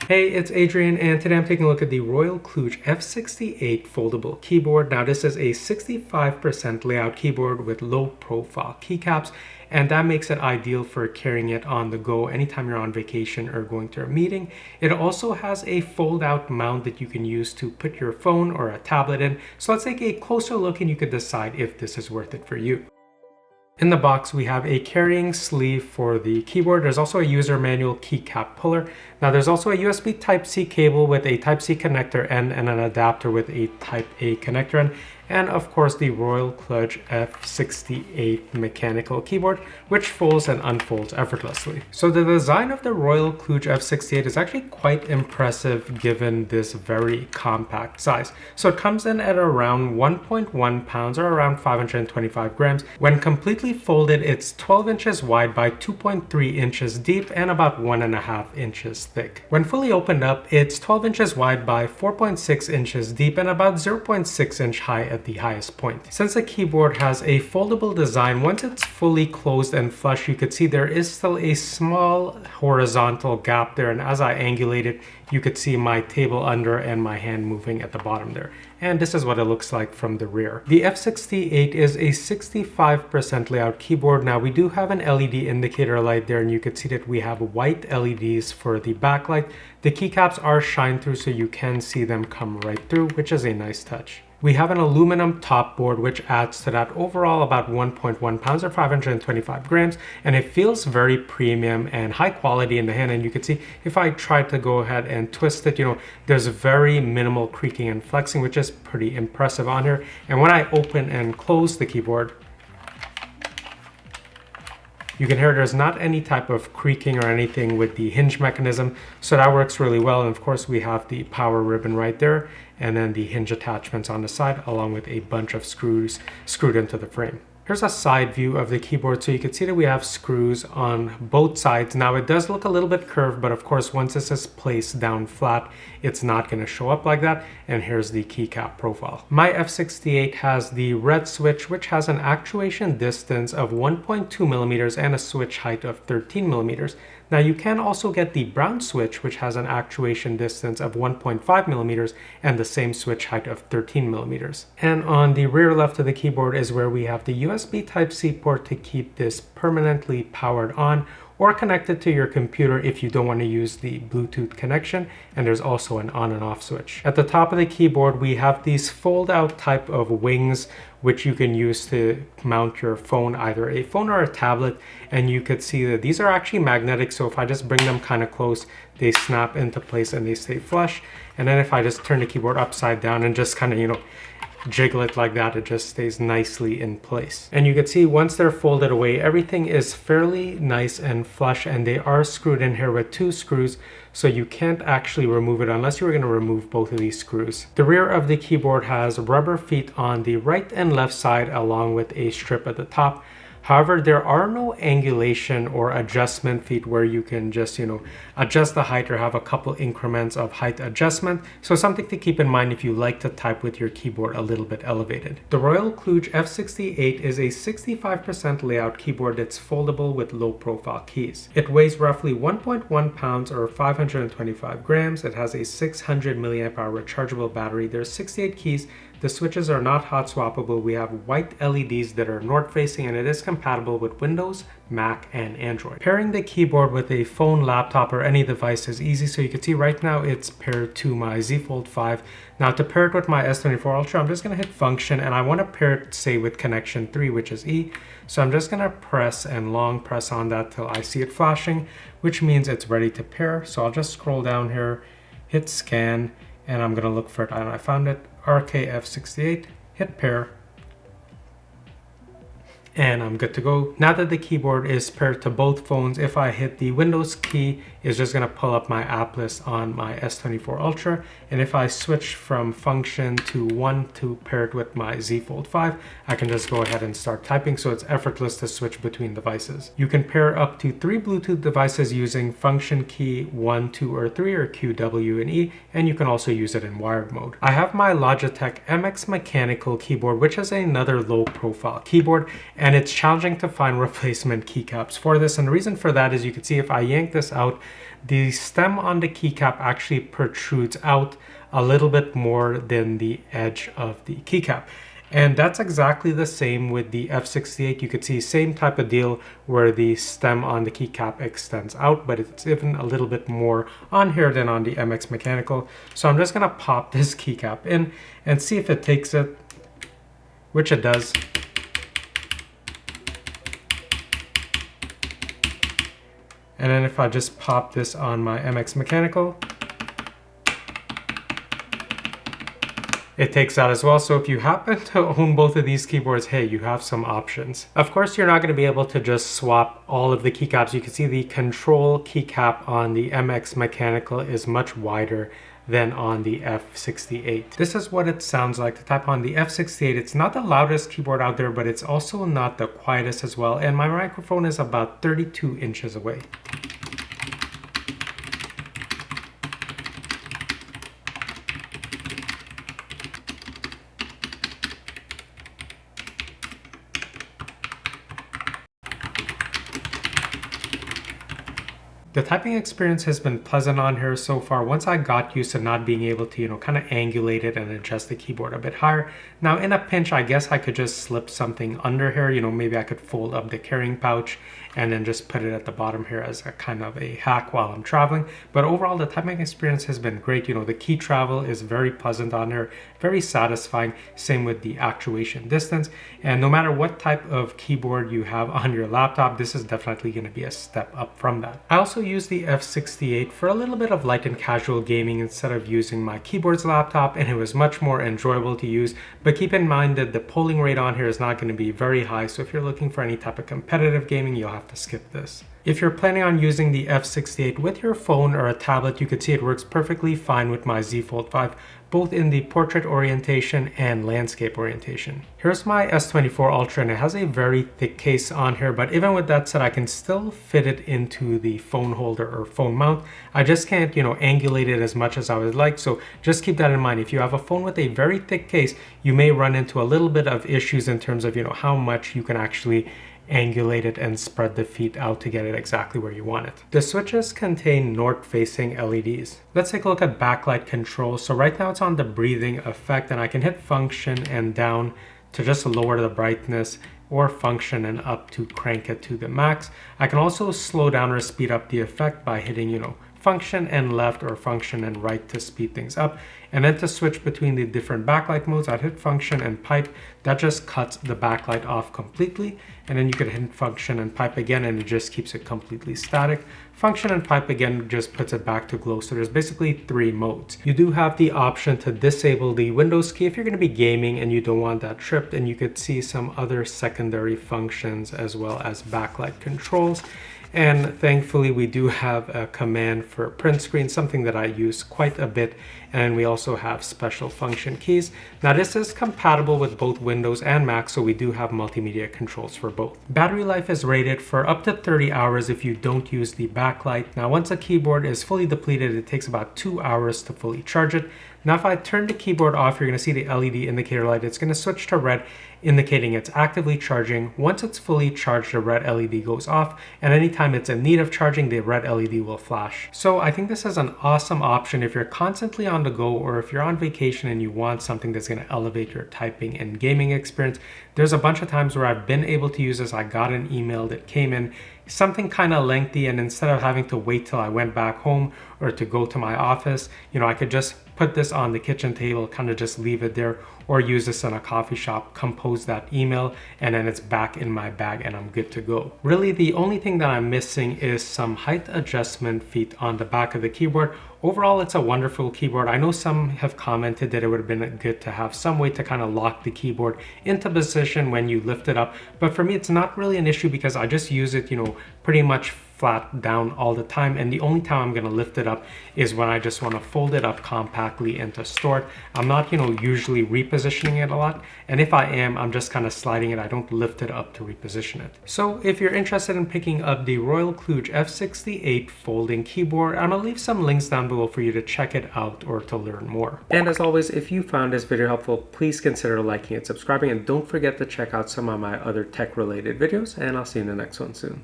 Hey, it's Adrian, and today I'm taking a look at the Royal Kludge F68 foldable keyboard. Now this is a 65% layout keyboard with low profile keycaps, and that makes it ideal for carrying it on the go anytime you're on vacation or going to a meeting. It also has a fold out mount that you can use to put your phone or a tablet in. So let's take a closer look and you can decide if this is worth it for you. In the box, we have a carrying sleeve for the keyboard. There's also a user manual keycap puller. Now there's also a USB Type-C cable with a Type-C connector end and an adapter with a Type-A connector end. And of course the Royal Kludge F68 mechanical keyboard, which folds and unfolds effortlessly. So the design of the Royal Kludge F68 is actually quite impressive given this very compact size. So it comes in at around 1.1 pounds or around 525 grams. When completely folded, it's 12 inches wide by 2.3 inches deep and about 1.5 inches thick. When fully opened up, it's 12 inches wide by 4.6 inches deep and about 0.6 inch high at the highest point. Since the keyboard has a foldable design, once it's fully closed and flush, you could see there is still a small horizontal gap there, and as I angulate it, you could see my table under and my hand moving at the bottom there. And this is what it looks like from the rear. The F68 is a 65% layout keyboard. Now we do have an LED indicator light there, and you can see that we have white LEDs for the backlight. The keycaps are shine through, so you can see them come right through, which is a nice touch. We have an aluminum top board, which adds to that overall about 1.1 pounds or 525 grams, and it feels very premium and high quality in the hand. And you can see if I try to go ahead and twist it, there's very minimal creaking and flexing, which is pretty impressive on here. And when I open and close the keyboard, you can hear there's not any type of creaking or anything with the hinge mechanism, so that works really well. And of course we have the power ribbon right there, and then the hinge attachments on the side, along with a bunch of screws screwed into the frame. Here's a side view of the keyboard, so you can see that we have screws on both sides. Now it does look a little bit curved, but of course once this is placed down flat, it's not going to show up like that. And here's the keycap profile. My F68 has the red switch, which has an actuation distance of 1.2 millimeters and a switch height of 13 millimeters. Now you can also get the brown switch, which has an actuation distance of 1.5 millimeters and the same switch height of 13 millimeters. And on the rear left of the keyboard is where we have the USB Type-C port to keep this permanently powered on or connected to your computer if you don't want to use the Bluetooth connection, and there's also an on and off switch. At the top of the keyboard, we have these fold out type of wings, which you can use to mount your phone, either a phone or a tablet. And you could see that these are actually magnetic, so if I just bring them kind of close, they snap into place and they stay flush. And then if I just turn the keyboard upside down and just kind of, jiggle it like that, it just stays nicely in place. And you can see once they're folded away, everything is fairly nice and flush, and they are screwed in here with 2 screws, so you can't actually remove it unless you were going to remove both of these screws. The rear of the keyboard has rubber feet on the right and left side, along with a strip at the top. However, there are no angulation or adjustment feet where you can just, adjust the height or have a couple increments of height adjustment. So something to keep in mind if you like to type with your keyboard a little bit elevated. The Royal Kludge F68 is a 65% layout keyboard that's foldable with low profile keys. It weighs roughly 1.1 pounds or 525 grams. It has a 600 milliamp hour rechargeable battery. There's 68 keys. The switches are not hot swappable. We have white LEDs that are north facing, and it is compatible with Windows, Mac, and Android. Pairing the keyboard with a phone, laptop, or any device is easy. So you can see right now it's paired to my Z Fold 5. Now to pair it with my S24 Ultra, I'm just going to hit function, and I want to pair it, say, with connection 3, which is E. So I'm just going to press and long press on that till I see it flashing, which means it's ready to pair. So I'll just scroll down here, hit scan, and I'm going to look for it. And I found it. RKF68, hit pair, and I'm good to go. Now that the keyboard is paired to both phones, if I hit the Windows key, it's just gonna pull up my app list on my S24 Ultra. And if I switch from function to 1 to pair it with my Z Fold 5, I can just go ahead and start typing, so it's effortless to switch between devices. You can pair up to 3 Bluetooth devices using function key 1, 2, or 3, or Q, W, and E, and you can also use it in wired mode. I have my Logitech MX mechanical keyboard, which is another low profile keyboard, and it's challenging to find replacement keycaps for this. And the reason for that is you can see if I yank this out, the stem on the keycap actually protrudes out a little bit more than the edge of the keycap. And that's exactly the same with the F68. You could see same type of deal where the stem on the keycap extends out, but it's even a little bit more on here than on the MX Mechanical. So I'm just gonna pop this keycap in and see if it takes it, which it does. And then if I just pop this on my MX Mechanical, it takes that as well. So if you happen to own both of these keyboards, hey, you have some options. Of course, you're not going to be able to just swap all of the keycaps. You can see the control keycap on the MX Mechanical is much wider than on the F68. This is what it sounds like to type on the F68. It's not the loudest keyboard out there, but it's also not the quietest as well. And my microphone is about 32 inches away. The typing experience has been pleasant on here so far. Once I got used to not being able to, kind of angulate it and adjust the keyboard a bit higher. Now in a pinch, I guess I could just slip something under here. Maybe I could fold up the carrying pouch and then just put it at the bottom here as a kind of a hack while I'm traveling. But overall, the typing experience has been great. The key travel is very pleasant on here, very satisfying. Same with the actuation distance. And no matter what type of keyboard you have on your laptop, this is definitely going to be a step up from that. I also use the F68 for a little bit of light and casual gaming instead of using my keyboard's laptop, and it was much more enjoyable to use. But keep in mind that the polling rate on here is not going to be very high, so if you're looking for any type of competitive gaming, you'll have to skip this. If you're planning on using the F68 with your phone or a tablet, you could see it works perfectly fine with my Z Fold 5, both in the portrait orientation and landscape orientation. Here's my S24 Ultra, and it has a very thick case on here, but even with that said, I can still fit it into the phone holder or phone mount. I just can't, angulate it as much as I would like, so just keep that in mind. If you have a phone with a very thick case, you may run into a little bit of issues in terms of, how much you can actually angulate it and spread the feet out to get it exactly where you want it. The switches contain north-facing LEDs. Let's take a look at backlight control. So right now it's on the breathing effect, and I can hit function and down to just lower the brightness, or function and up to crank it to the max. I can also slow down or speed up the effect by hitting, function and left or function and right to speed things up. And then to switch between the different backlight modes, I'd hit function and pipe. That just cuts the backlight off completely. And then you could hit function and pipe again, and it just keeps it completely static. Function and pipe again just puts it back to glow. So there's basically 3 modes. You do have the option to disable the Windows key if you're going to be gaming and you don't want that tripped, and you could see some other secondary functions as well as backlight controls. And thankfully we do have a command for print screen, something that I use quite a bit. And we also have special function keys. Now this is compatible with both Windows and Mac, so we do have multimedia controls for both. Battery life is rated for up to 30 hours if you don't use the backlight. Now once a keyboard is fully depleted, it takes about 2 hours to fully charge it. Now if I turn the keyboard off, you're going to see the LED indicator light. It's going to switch to red, indicating it's actively charging. Once it's fully charged, the red LED goes off, and anytime it's in need of charging, the red LED will flash. So I think this is an awesome option if you're constantly on the go, or if you're on vacation and you want something that's going to elevate your typing and gaming experience. There's a bunch of times where I've been able to use this. I got an email that came in, something kind of lengthy, and instead of having to wait till I went back home or to go to my office, I could just put this on the kitchen table, kind of just leave it there, or use this in a coffee shop, compose that email, and then it's back in my bag and I'm good to go. Really, the only thing that I'm missing is some height adjustment feet on the back of the keyboard. Overall, it's a wonderful keyboard. I know some have commented that it would have been good to have some way to kind of lock the keyboard into position when you lift it up, but for me, it's not really an issue because I just use it, pretty much flat down all the time, and the only time I'm going to lift it up is when I just want to fold it up compactly and to store it. I'm not, usually repositioning it a lot, and if I am, I'm just kind of sliding it. I don't lift it up to reposition it. So if you're interested in picking up the Royal Kludge F68 folding keyboard, I'm going to leave some links down below for you to check it out or to learn more. And as always, if you found this video helpful, please consider liking and subscribing, and don't forget to check out some of my other tech related videos, and I'll see you in the next one soon.